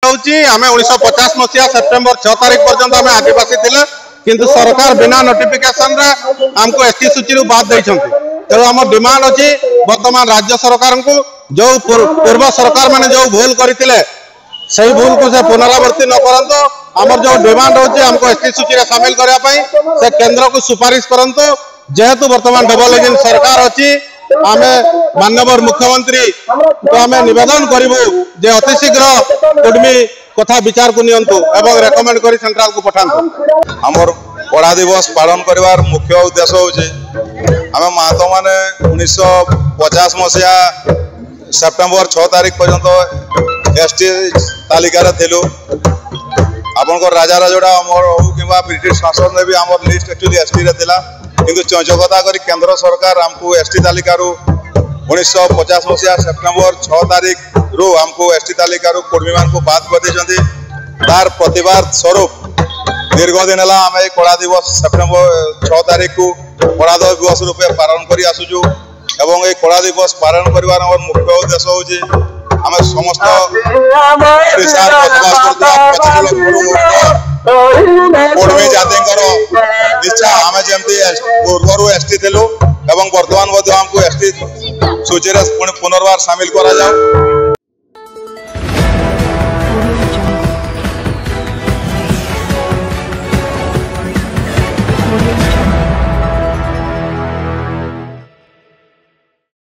होची आमे 1950 मसिया सेप्टेम्बर 6 तारिख पर्यंत आमे आदिवासी थिले किंतु सरकार बिना नोटिफिकेशन रे हमको एसटी सूची रु बाद दैछंती तेणु आम डिमांड अछि वर्तमान राज्य सरकार को जो पूर्व सरकार माने जो भूल करथिले सही भूल को से पुनरावृत्ति न करंतो हमर जो डिमांड होची हमको एसटी सूची रे शामिल करिया पई से केंद्र को सुपारिश करंतो जेहेतु वर्तमान डेवलपिंग सरकार अछि आमे माननीय मुख्यमंत्री तो आमे निवेदन करिवु जे अति शीघ्र कुडमी कथा विचार को नियंतु एवं रेकमेंड करी सेंट्रल को पठांतु। हमर कोड़ा दिवस पालन करिवार मुख्य उद्देश्य होचे आमे मातो माने 1950 मसिया सेप्टेम्बर 6 तारिख पर्यंत एसटी तालिका रे थिलु आपन को राजा राजोडा हमर हो किबा ब्रिटिश शासन ने भी हमर लिस्ट एक्चुअली एसटी रे थिला किंतु चौचकता करी केंद्र सरकार हमको एसटी तालिका रु 1950 मसिया सेप्टेम्बर 6 तारिख रु हमको एसटी तालिका रु कर्मी मान को बात कर देछंती तार प्रतिवाद स्वरूप दीर्घ दिन हला हम ए कोड़ा दिवस सेप्टेम्बर 6 तारिख को कोड़ा दिवस रूपे पालन करी आसुजु एवं ए कोड़ा दिवस पालन करिवार हमर मुख्य उद्देश्य होची हम समस्त ओडिशा बसबास करता कोडमी जाति इच्छा आम जमती पूर्वर एसटी थिलु एवं वर्तमान हमको एसटी सूची पुनर्बार शामिल करा जाऊ।